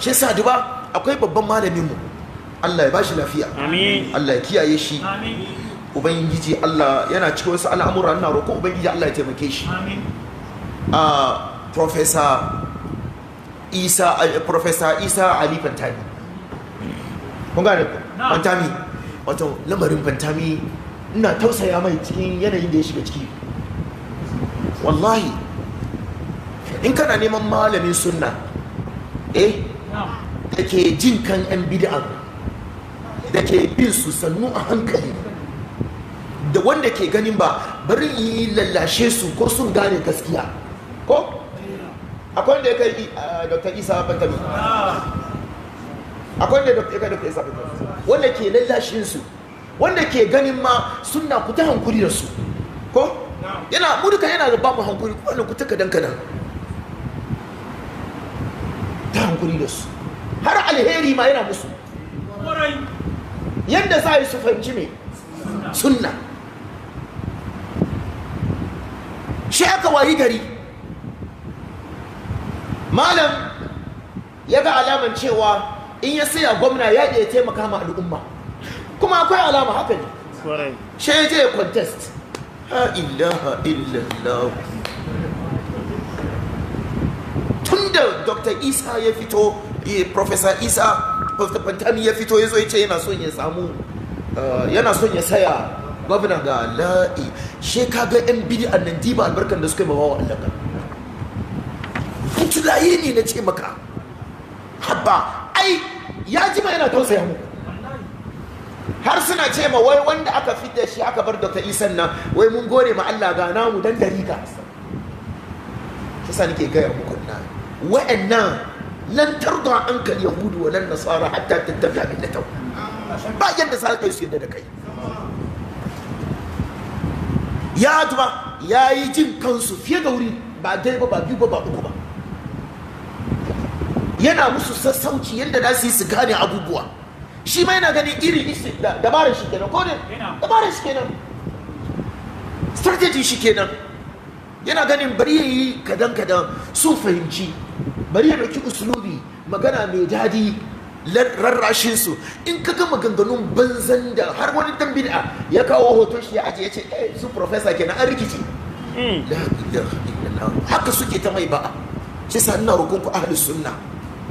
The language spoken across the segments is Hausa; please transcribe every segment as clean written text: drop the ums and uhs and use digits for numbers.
shi yasa duba akwai babban malamin mu Allah ya bashi lafiya amin, Allah ya kiyaye shi amin, ubangiji Allah yana cikin wasu al'amura na roƙo ubangiji Allah ya taimake shi amin. Professor Isa Ali Fantami kun gane Fantami wato lamarin Fantami ina tausaya mai cikin yanayin da ya shiga ciki wallahi in kana neman malamin sunna da ke jin kan yan bid'a da ke bin su sannu a hankali da wanda ke ganin ba bari yi lallashe su ko sun gane gaskiya ko akwai wanda ya kai Dr. Isa Fantami akwai wanda ya kai Dr. Isa Fantami wanda ke lallashin su wanda ke ganin ma sunna ku ta hankuri da su ko yana muduka yana da babu hankuri ko wanda ku ta kadan kadan ta hankuri da su har alheri ma yana musu yadda za yi su fahimci me sunna shi aka wayi gari malam ya ga alaman cewa in ya saya gwamna ya iya taimaka ma al'umma kuma akwai alama haka ne shi ya je contest ha ilaha illallah tun da Dr. Isa ya fito Professor Isa Fantami ya fito ya zo ya ce yana son ya samu yana son ya saya gwamna ga la'i she kaga yan bid'an nan diba albarkan da suka yi mawa Allah ka tulaye ne na ce maka habba ai ya ji ma yana tausaya muku har suna ce ma wai wanda aka fidda shi aka bar Dr. Isan nan wai mun gore ma Allah ga namu dan dariƙa kisa nake gaya muku na wa'annan lan tarda ankal yahudu wa lan nasara hatta tattabi'a millatahu ba yadda sa kai su yadda da kai ya duba yayi jin kansu fiye da wuri ba dai ba biyu ba uku ba yana musu sassauci yadda za su yi su gane abubuwa shi ma yana ganin iri dabarar shi kenan ko ne dabarar shi kenan strategy shi kenan yana ganin bari ya yi kadan sun fahimci bari ya dauki usulubi magana mai dadi rarrashin su in ka ga maganganun banzan da har wani dan bid'a ya kawo hoton shi ya aje ya ce su professor kenan an rikici la ilaha illallah haka suke ta mai ba'a shi sa ina roƙon ku ahlus sunna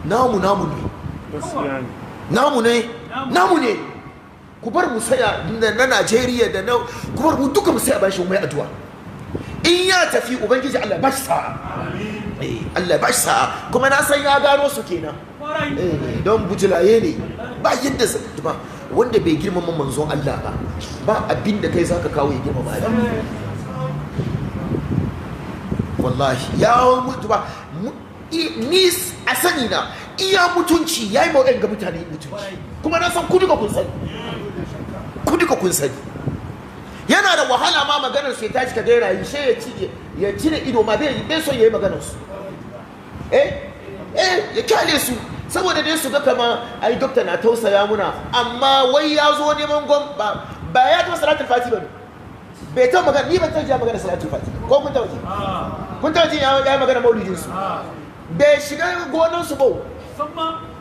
namu ne ku bar mu saya na Najeriya da na ku bar mu duka mu saya bashi mai addu'a in ya tafi ubangiji Allah ba shi sa'a Allah ba shi sa'a kuma na san ya gano su kenan don butulaye ne ba yadda ba wanda bai girmama manzon Allah ba abinda kai zaka kawo ya girmama ya wallahi ya mutu ba ni a sani na iya mutunci ya yi ma'o'in ga mutane mutunci kuma na san kuduka kun sani yana da wahala ma maganar su ya tashi ka gaira yi sai ya cire ido ma bai son ya yi maganar su ya kyale su saboda dai su ga kama ai dokta na tausaya muna amma wai ya zo neman ba ya taɓa salatul fati ba ne bai taɓa magana ni ban taɓa magana salatul fati ko kun taɓa ji kun taɓa ji ya yi magana maulidin su bai shiga gonan su ba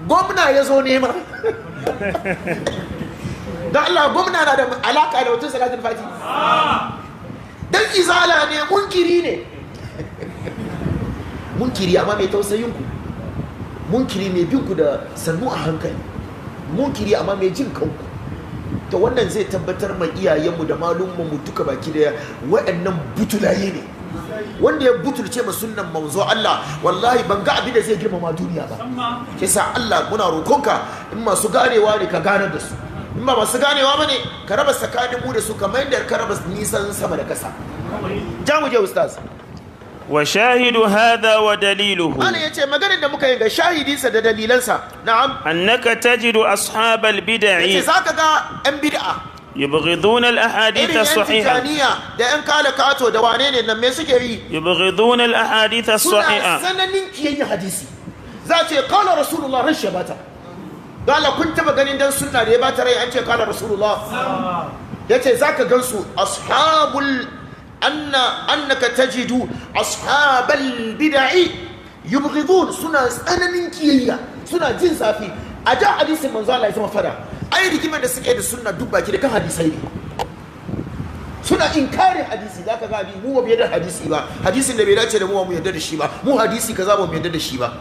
gwamna ya zo nema da Allah gwamna na da alaka da wata salatul fati dan izala ne munkiri ne munkiri amma mai tausayin ku munkiri mai bin ku da sannu a hankali munkiri amma mai jin kanku to wannan zai tabbatar ma iyayenmu da malumman mu duka baki daya waɗannan butulaye ne wanda ya butulce ma sunnan manzo Allah wallahi ban ga abin da zai girmama duniya ba kisa Allah muna rokonka in masu ganewa ne ka ganar da su in ba masu ganewa bane ka raba tsakanin mu da su kamar yadda ka raba nisan sama da kasa ja mu je ustaz wa shahidu hadha wa daliluhu ana yace maganar da muka yi ga shahidinsa da dalilansa na'am annaka tajidu ashabal bid'ah yace zaka ga yan bid'a يبغضون الأحاديث الصحيحة da ‘yan kala kato da wane ne nan me suke yi يبغضون الأحاديث الصحيحة suna sananin kiyayen hadisi za ce kala rasulullah ran shabata don Allah kun taba ganin dan sunna da ya bata rai an ce kala rasulullah ya ce za ka gansu ashabul annaka tajidu ashabal bid'i yubghidun suna tsananin kiyayya, suna jin zafi. A da hadisin manzo Allah ya zama fada, ai rigimar da suke da sunna duk baki da kan hadisai ne, suna inkarin hadisi. Zaka ga abi mu ba mu yarda hadisi ba, hadisin da bai dace da mu ba mu yarda da shi ba, mu hadisi kaza ba mu yarda da shi ba.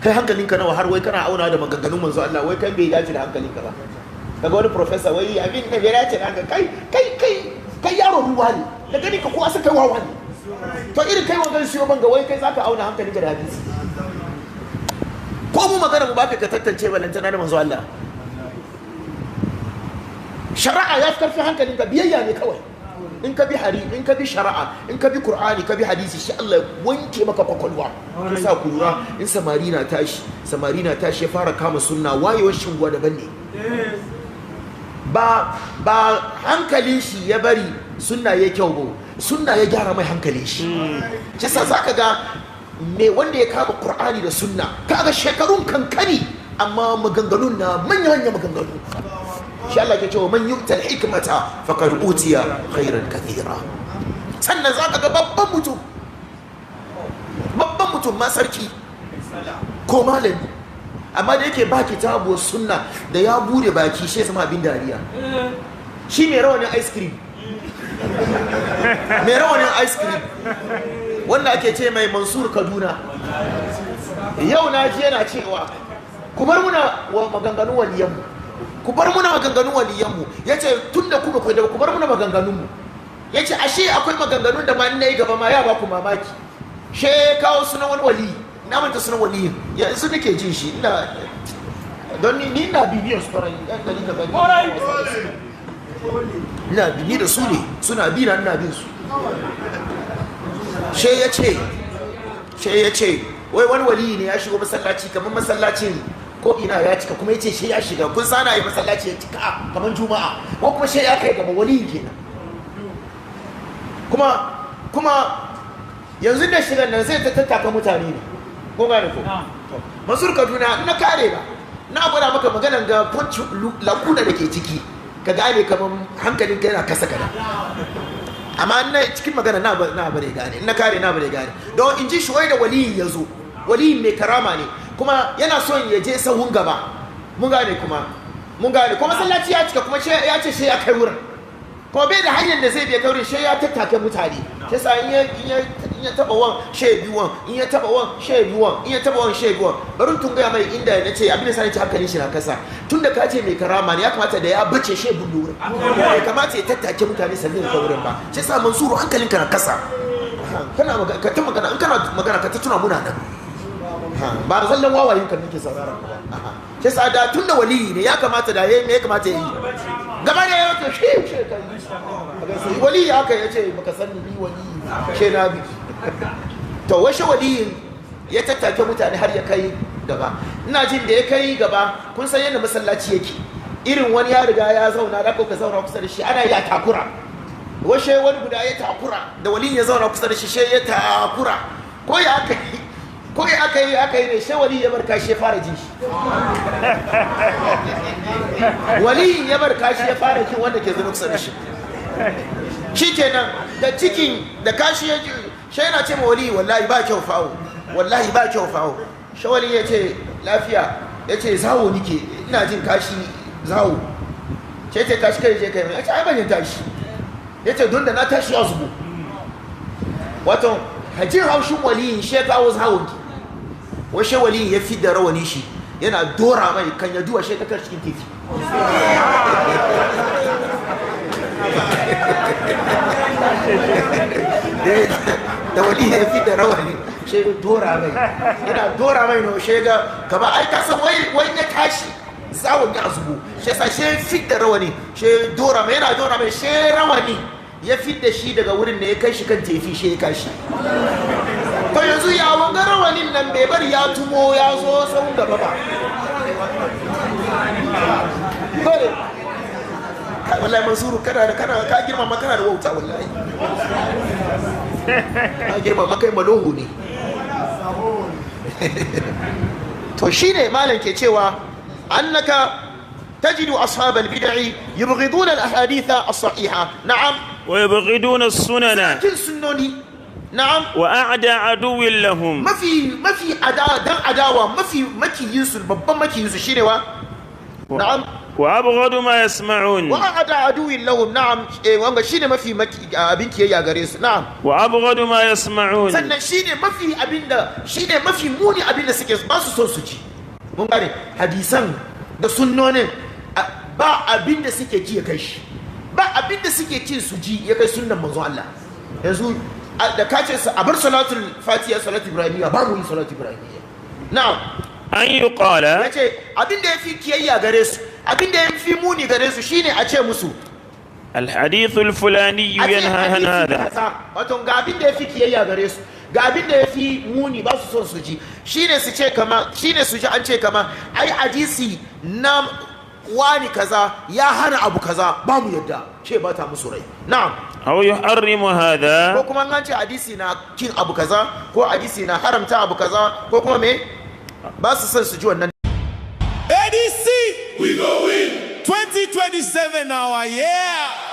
Kai hankalinka nawa har wai kana auna da maganganun manzo Allah, wai kai bai dace da hankalinka ba. Kaga wani professor wai abin da bai dace da hankalinka, kai yaro ruwa ne, da gani ka ko asa kai wawa ne. To irin kai wangan siyo banga wai kai zaka auna hankalinka da hadisi. Ko mu magana mu baka ka tantance balantana da manzo Allah. Shari'a ya fi karfi hankalinka, biyayya ne kawai. In ka bi in ka bi shari'a, in ka bi Qur'ani, ka bi hadisi, shi Allah wanke maka kwakwalwa. Ka sa ku lura, in samari na tashi ya fara kama sunna, wayewar shingwa daban ne. Ba hankalin shi ya bari sunna ya kyau ba, sunna ya gyara mai hankalin shi. Shi sa zaka ga me wanda ya kama Qur'ani da sunna, kaga shekarun kankani amma maganganun na manya maganganu. Shi Allah ke cewa man yu'tal hikmata faqad utiya khairan kathira. Sannan zaka ga babban mutum ma sarki ko malami, amma da yake ba kitabu sunna, da ya bude baki shi zama abin dariya. Shi mai rawanin ice cream wanda ake ce mai Mansur Kaduna, yau na ji yana cewa ku bar muna maganganun waliyanmu, ku bar muna maganganun waliyanmu. Ya ce tun da kuma da ku bar muna maganganunmu. Ya ce ashe akwai maganganun da ma na yi gaba ma ya ba ku mamaki. She kawo sunan wani wali, na manta sunan waliyin, yanzu nake jin shi, don ni ina bibiyar su farai, ina bibi da su ne, suna bi na ina bin su. She ya ce wai wani wali ne ya shigo masallaci, kamar masallacin ko ina ya cika, kuma ya ce shi ya shiga, kun sana yi masallaci ya cika kamar juma'a, ko kuma shi ya kai gaba wali kenan. Kuma yanzu da shigan nan zai ta tattaka mutane ne, ko gane ko? Mansur Kaduna na kare ba, na gwada maka maganan ga punch lakuna da ke ciki, ka gane kamar hankalin ka yana kasa kada. Amma na cikin magana na bare gane, na kare na bare gane. Don in ji shi wai da waliyin ya zo, waliyin mai karama ne, kuma yana son ya je sahun gaba. Mun gane kuma masallaci ya cika, kuma ya ce shi ya kai wurin, kuma bai da hanyar da zai biya kai wurin, shi ya tattake mutane. Shi sa in ya taba wan she biwan, in ya taba wan she biwan, in ya taba wan she biwan. Barin tun gaya mai inda na ce abin da sani ci hankalin shi na kasa, tun da ka ce mai karama ne, ya kamata da ya bace she bundu wurin, ya kamata ya tattake mutane sannan ya kai wurin ba. Shi sa Mansuru hankalin ka na kasa, kana magana ka ta magana, in kana magana ka ta tuna muna nan, ba da zallan wawayen kan nake sauraron ka ba. Shi sa da tun da wali ne ya kamata da yayi me ya kamata ya yi gaba da ya wato shi kai wali ya kai ya ce baka san ni wali she na bi. To washe waliyin ya tattake mutane har ya kai gaba. Ina jin da ya kai gaba, kun san yadda masallaci yake, irin wani ya riga ya zauna da ka zauna kusa da shi, ana ya takura. Washe wani guda ya takura da waliyin ya zauna kusa da shi, she ya takura, ko ya aka yi ne, she wali ya bar kashi ya fara jin shi. Wali ya bar kashi ya fara jin wanda ke zuwa kusa da shi. Shikenan da cikin da kashi ya ji, she yana ce ma wali wallahi ba kyau fawo. She wali ya ce lafiya, ya ce zawo nike, ina jin kashi zawo. Ce kashi kai je kai mai, ya ce ai ban yin tashi. Ya ce don da na tashi ya zubo. Wato hajin haushin waliyin she kawo zawon ki. Washe waliyin ya fi da rawani shi, yana dora mai kan ya duwa shi ta kar cikin titi. Da waliyin ya fi da rawani shi dora mai, yana dora mai no shi ga kama ai ka san wai ya tashi zawon ya zubo, shi sa shi fi da rawani shi dora mai, yana dora mai shi rawani ya fi da shi daga wurin da ya kai shi kan tefi shi ya kashi. To yanzu ya wanga rawanin nan bai bari ya tumo ya zo sahun gaba ba. Dole. Wallahi Mansuru kana ka girmama, kana da wauta wallahi. Ka girmama kai malongo ne. To shine malam ke cewa annaka تجد أصحاب البدع يبغضون الأحاديث الصحيحة. نعم. ويبغضون السنن. لكن سنوني na'am وأعدى عدو لهم mafi adawa mafi makiyinsu babban makiyinsu shine wa na'am وأبغض ما يسمعون wa ada aduwin lahum na'am wanga shine mafi abin kiyayya gare su na'am وأبغض ما يسمعون sannan shine mafi muni abinda suke ba su son su ji mun gane hadisan da sunnonin ba abinda suke ji ya kai shi ba abinda suke cin su ji ya kai sunnan manzo Allah yanzu da kace a bar salatul fatiha salatul ibrahimiyya ba mu yi salatul ibrahimiyya na'am أن يقال yace abinda yafi kiyayya gare su abinda yafi muni gare su shine a ce musu الحديث الفلاني ينهى عن هذا wato ga abinda yafi kiyayya gare su ga abinda yafi muni ba su son su ji shine su ce kama shine su ji an ce kama ai hadisi na wani kaza ya hana abu kaza ba mu yadda ce ba ta musu rai na'am أو يحرم ko هذا kuma an ce hadisi na kin abu kaza ko hadisi na haramta abu kaza ko kuma me ba su son su ji wannan ADC, we go in 2027 now, yeah.